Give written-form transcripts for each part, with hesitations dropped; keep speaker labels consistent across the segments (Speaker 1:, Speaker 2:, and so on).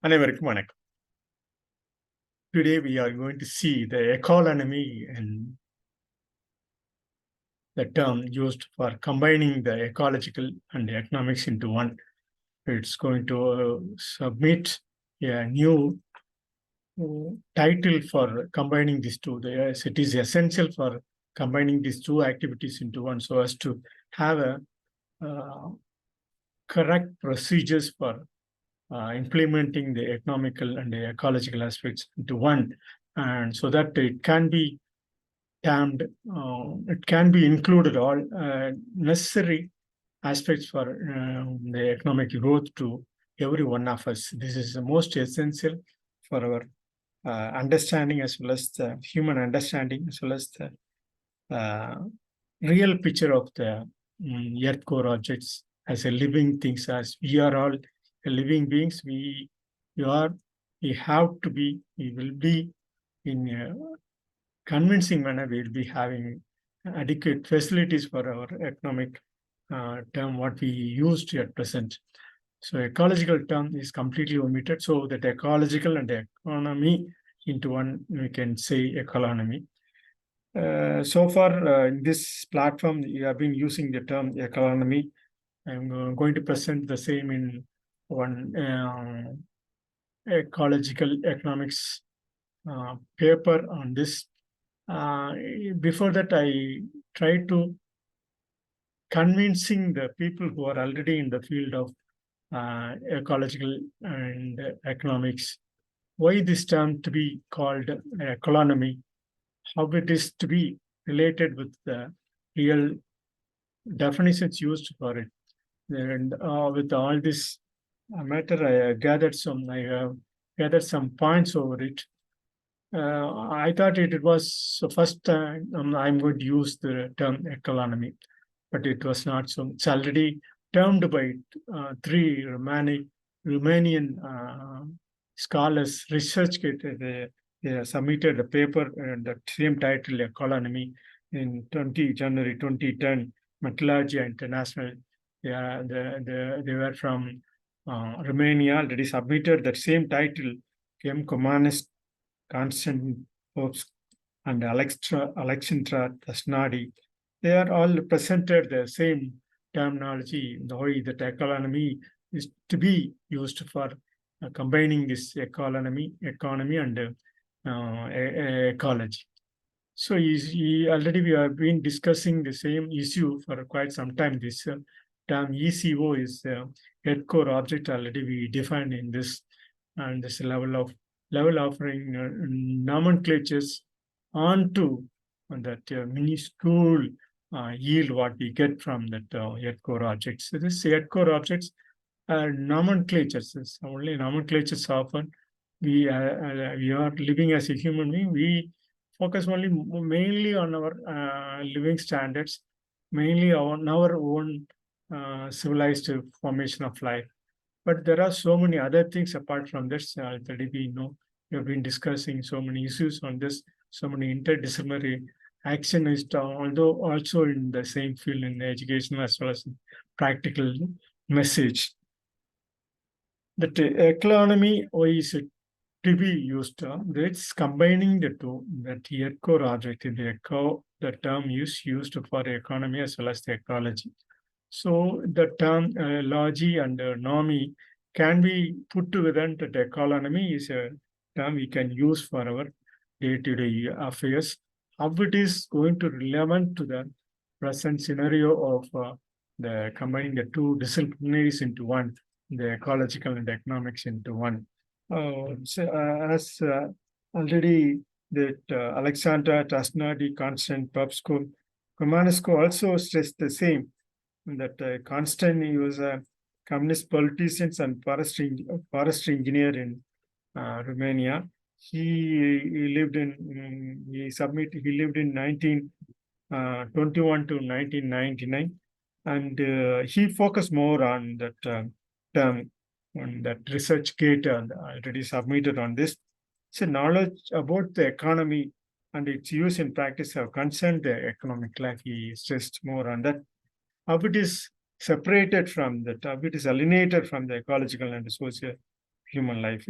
Speaker 1: அனைவருக்கும் வணக்கம். Today we are going to see the ecolonomy and the term used for combining the ecological and the economics into one. It's going to submit a new title for combining these two. Yes, it is essential for combining these two activities into one so as to have a correct procedures for implementing the economical and the ecological aspects into one, and so that it can be termed, it can be included all necessary aspects for the economic growth to every one of us. This is the most essential for our understanding, as well as the human understanding, as well as the real picture of the earth core objects as a living things. As we are all living beings, we have to be, we will be in a convincing manner, we will be having adequate facilities for our economic term what we used at present. So ecological term is completely omitted, so that ecological and economy into one, we can say ecolonomy. So far in this platform, we have been using the term ecolonomy. I'm going to present the same in one ecological economics paper on this. Before that, I tried to convincing the people who are already in the field of ecological and economics why this term to be called ecolonomy, how it is to be related with the real definitions used for it. And with all this matter, I have gathered some points over it. I thought it was the first time I'm going to use the term ecolonomy, but it was not so. It's already termed by three Romanian scholars, researchers. They submitted a paper and the same title, ecolonomy, in January 2010, Metallurgia International. They were from Romania, already submitted that same title. Komanis, Constantine Popes, and Alexandra Tasnadi. They are all presented the same terminology, the way that ecolonomy is to be used for combining this economy and ecology. So already we have been discussing the same issue for quite some time. This term ECO is earth core object, already we defined in this, and this level offering nomenclatures onto that minuscule yield what we get from that earth core objects. So this earth core objects are nomenclatures. It's only nomenclatures often. We are living as a human being. We focus only mainly on our living standards, mainly on our own civilized formation of life. But there are so many other things apart from this. Already we know, we have been discussing so many issues on this, so many interdisciplinary action is although also in the same field, in education as well as practical message. That ecolonomy, why is it to be used? It's combining the two, that earth core object in the term is used for economy as well as the ecology. So the term logy and nomy can be put together. That ecolonomy is a term we can use for our day-to-day affairs. How it is going to relevant to the present scenario of the combining the two disciplinaries into one, the ecological and economics into one. As already that Alexandra Tasnadi, Constant Popescu, Romanescu also stressed the same, that Constantine was a communist politician and forestry engineer in Romania. He lived in 1921 to 1999, and he focused more on that term, on that research gate already submitted on this. So knowledge about the economy and its use in practice have concerned the economic life. He stressed more on that. How it is separated from that, how it is alienated from the ecological and social human life.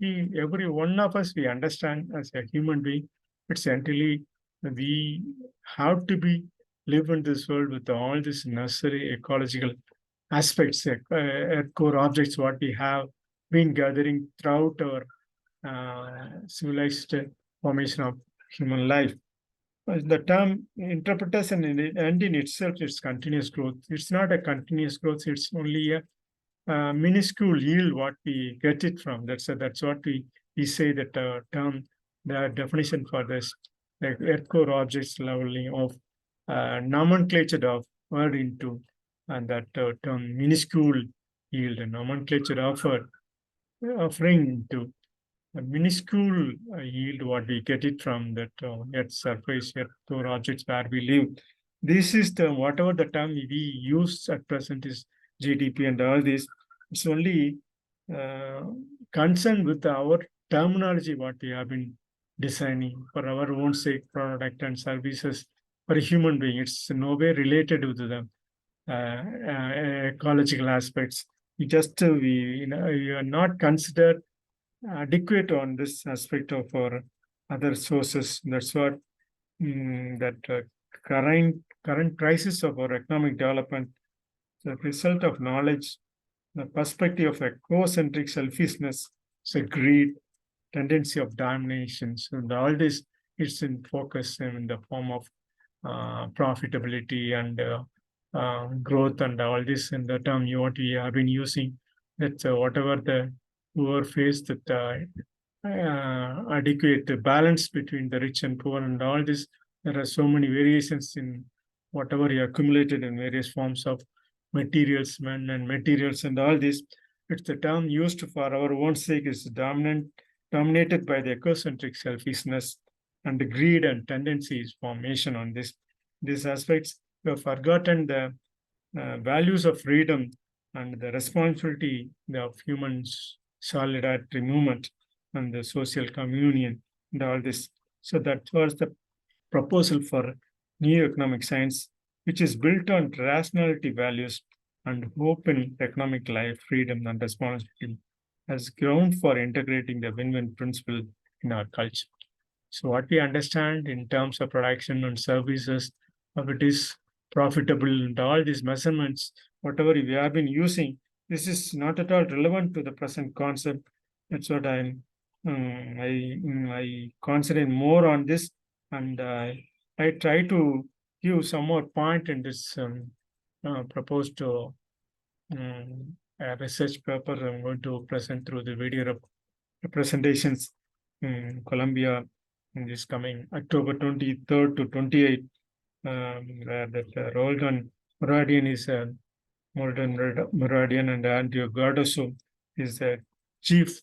Speaker 1: Every one of us, we understand as a human being, it's entirely, we have to be live in this world with all these necessary ecological aspects, core objects, what we have been gathering throughout our civilized formation of human life. The term interpretation and in itself, it's continuous growth. It's not a continuous growth. It's only a minuscule yield what we get it from. That's what we say that term, the definition for this, like earth core objects leveling of nomenclature of word into, and that term minuscule yield and nomenclature offering to a minuscule yield what we get it from that earth surface, earth core objects where we live. This is the whatever the term we use at present is GDP and all this. It's only uh, concerned with our terminology what we have been designing for our own sake, product and services for a human being. It's no way related to the ecological aspects. We are not considered adequate on this aspect of our other sources. That's what that current crisis of our economic development, the result of knowledge, the perspective of ecocentric selfishness, so greed, tendency of domination. So all this is in focus in the form of profitability and growth and all this in the term what we have been using. That whatever the poor face that adequate balance between the rich and poor and all this. There are so many variations in whatever you accumulated in various forms of materials, men and materials and all this. It's the term used for our own sake is dominated by the ecocentric selfishness and the greed and tendencies formation on these aspects. We have forgotten the values of freedom and the responsibility of humans solidarity movement and the social communion and all this. So that was the proposal for new economic science, which is built on rationality values and open economic life, freedom and responsibility as ground for integrating the win-win principle in our culture. So what we understand in terms of production and services, if it is profitable and all these measurements, whatever we have been using, this is not at all relevant to the present concept. That's what I concentrate more on this, and I try to give some more point in this proposed research paper. I'm going to present through the video presentations in Colombia in this coming October 23rd to 28th, where that Roldan Muradian is a Molten Muradian and Andrew Gardoso is the chief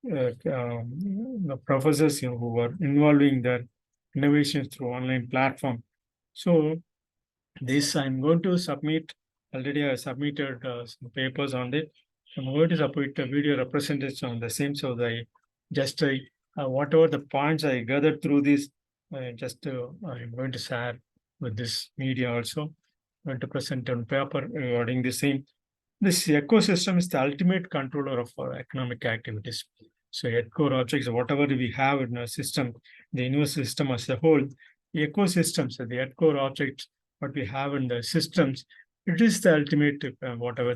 Speaker 1: the professors who were involving their innovations through online platform. So this I'm going to submit. Already I submitted some papers on it. I'm going to submit a video representation on the same. So I just whatever the points I gathered through this, I'm going to share with this media also. I'm going to present on paper regarding the same. This ecosystem is the ultimate controller of our economic activities. So, core objects, whatever we have in our system, the universe system as a whole, the ecosystems, the core objects, what we have in the systems, it is the ultimate, whatever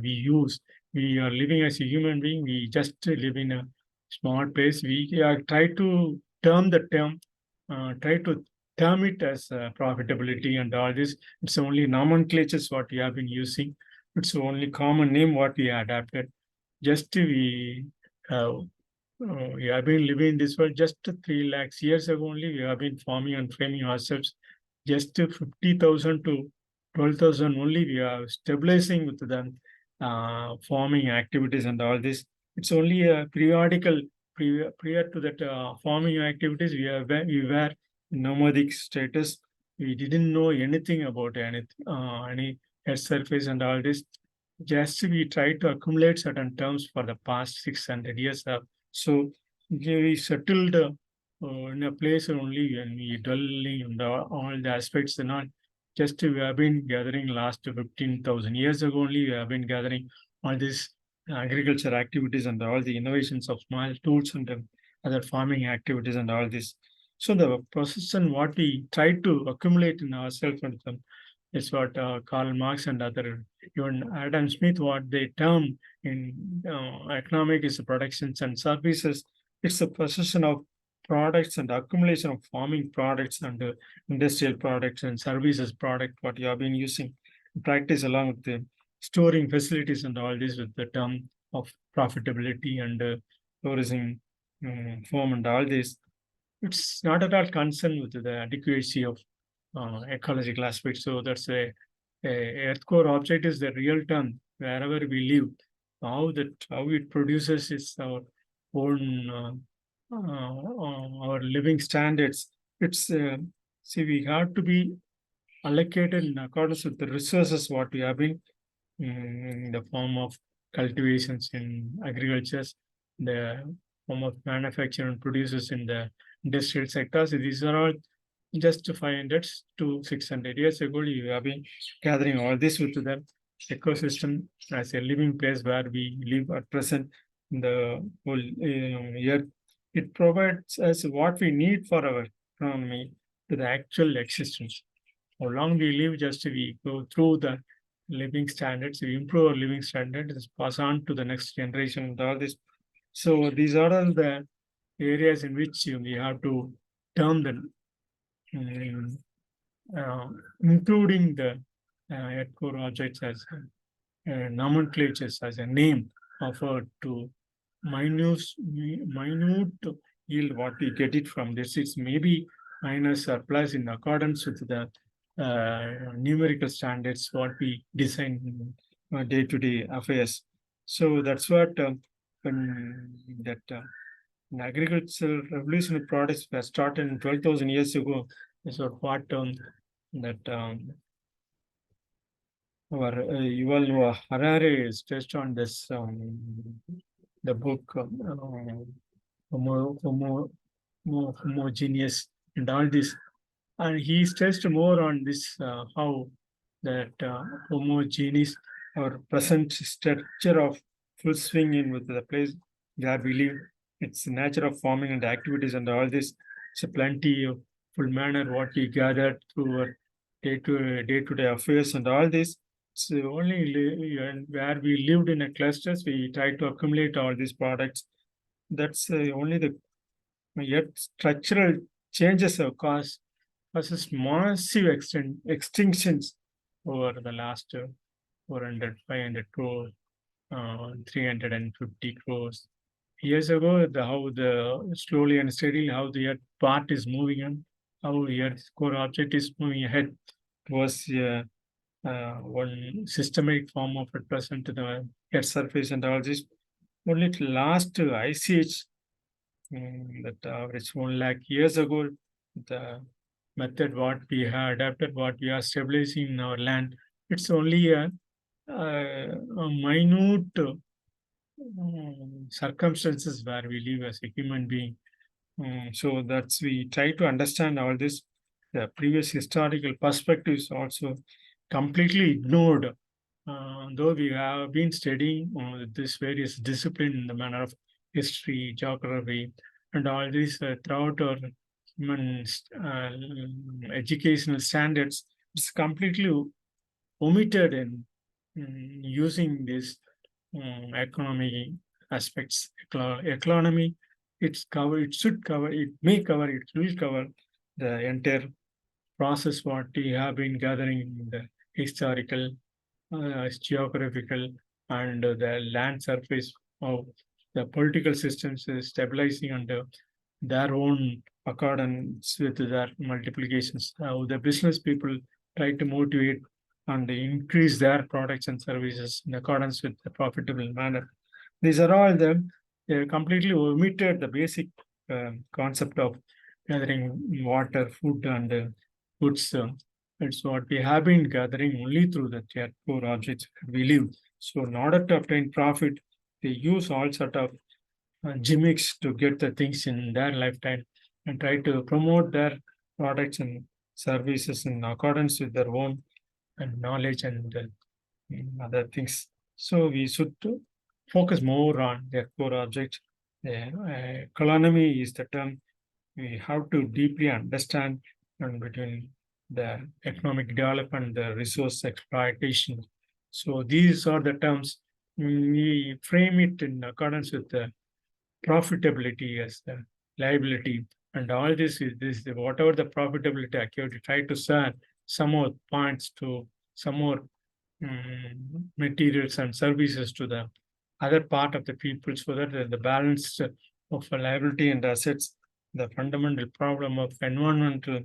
Speaker 1: we use. We are living as a human being, we just live in a small place. We try to try to term it as profitability and all this. It's only nomenclatures what we have been using. It's only common name what we adapted. Just we have been living in this world just 3 lakhs years ago only. We have been forming and framing ourselves. Just 50,000 to 12,000 only. We are stabilizing with the forming activities and all this. It's only a periodical. Prior to that forming activities, we were nomadic status. We didn't know anything about any Earth surface and all this. Just we try to accumulate certain terms for the past 600 years. So we settled in a place only when we dwelling on all the aspects and all. Just we have been gathering last 15,000 years ago only. We have been gathering all this agriculture activities and all the innovations of small tools and other farming activities and all this. So the process and what we try to accumulate in ourselves and them is what Karl Marx and other, even Adam Smith, what they term in economic is the productions and services. It's the possession of products and accumulation of farming products and industrial products and services product what you have been using in practice along with the storing facilities and all this with the term of profitability and tourism form and all this. It's not at all concerned with the adequacy of ecological aspects. So that's a earth core object is the real term wherever we live. How it produces is our own our living standards. It's see we have to be allocated in accordance with the resources what we have been in the form of cultivations in agriculture, the form of manufacture and producers in the industrial sectors. These are all just 500 to 600 years ago. You have been gathering all this with the ecosystem as a living place where we live at present in the whole earth. It provides us what we need for our economy to the actual existence. How long we live, just we go through the living standards, we improve our living standards, pass on to the next generation and all this. So these are all the areas in which we have to term them, uh, including the earth core objects as nomenclatures as a name offered to minute yield what we get it from this. It's maybe minus or plus in accordance with the numerical standards what we design in day-to-day affairs. So that's what when that an agricultural revolutionary products were started in 12,000 years ago. Is what that our Yuval Noah Harari is touched on this the book homogeneous and all this, and he stressed more on this how that homogeneous or present structure of full swing in with the place where we live. It's the nature of farming and activities and all this. It's a plenty of full manner what we gathered through our day-to-day affairs and all this. So only where we lived in a clusters, we try to accumulate all these products. That's only the yet structural changes have causes massive extinctions over the last 400, 500 crores, 350 crores. Years ago, how the slowly and steadily how the earth part is moving on, how the earth's core object is moving ahead was one systematic form of it present to the earth surface and all this. Only the last ice age that average 1 lakh years ago, the method what we have adapted, what we are stabilizing in our land, it's only a minute circumstances where we live as a human being. So that's we try to understand all this. The previous historical perspectives also completely ignored. Though we have been studying this various discipline in the manner of history, geography, and all this throughout our human educational standards, it's completely omitted in using this economy aspects. Economy, it's cover. It should cover. It may cover. It will cover the entire process what we have been gathering in the historical, geographical, and the land surface of the political systems is stabilizing under their own accordance with their multiplications. How the business people try to motivate and increase their products and services in accordance with the profitable manner. These are all them. They completely omitted the basic concept of gathering water, food, and goods. It's what we have been gathering only through the core objects we live. So in order to obtain profit, they use all sort of gimmicks to get the things in their lifetime and try to promote their products and services in accordance with their own and knowledge and other things. So we should focus more on their core object. Ecolonomy is the term we have to deeply understand and between the economic development, the resource exploitation. So these are the terms we frame it in accordance with the profitability as the liability. And all this whatever the profitability activity, try to share some more points to some more materials and services to the other part of the people so that the balance of liability and assets, the fundamental problem of environmental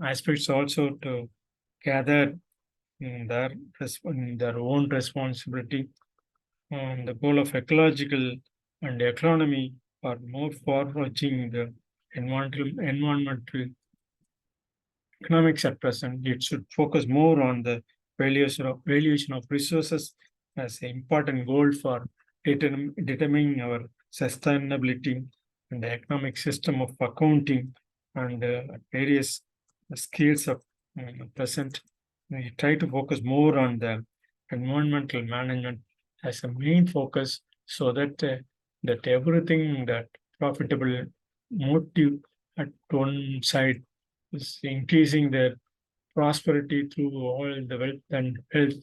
Speaker 1: aspects also to gather their own responsibility. And the goal of ecological and economy are more far-reaching the environmental economics at present. It should focus more on the valuation of resources as an important goal for determining our sustainability and the economic system of accounting and various skills of present. We try to focus more on the environmental management as a main focus so that everything that profitable motive at one side is increasing their prosperity through all the wealth and health.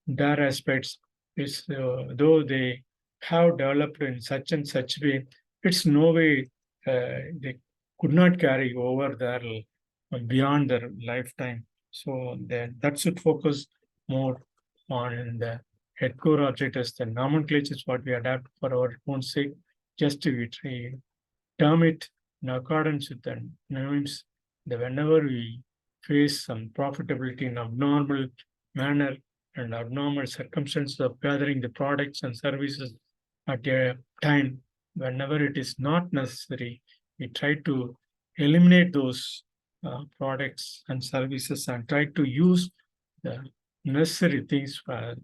Speaker 1: Their aspects is though they have developed in such and such way, it's no way they could not carry over their beyond their lifetime. So that should focus more on the head core object as the nomenclature is what we adapt for our own sake. Just to term it in accordance with the names, that whenever we face some profitability in abnormal manner and abnormal circumstances of gathering the products and services at a time, whenever it is not necessary, we try to eliminate those products and services and try to use the necessary things for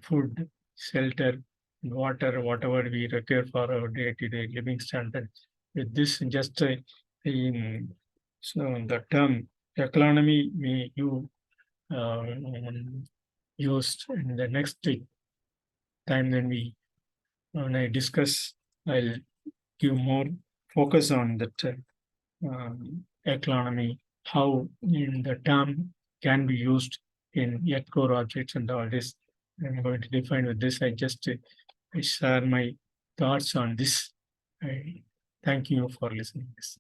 Speaker 1: food, shelter, water, whatever we require for our day-to-day living standard. With this, just in so the term economy used in the next time when I discuss, I'll give more focus on that economy, how in the term can be used in yet core objects and all this. I'm going to define with this. I just share my thoughts on this. I thank you for listening to this.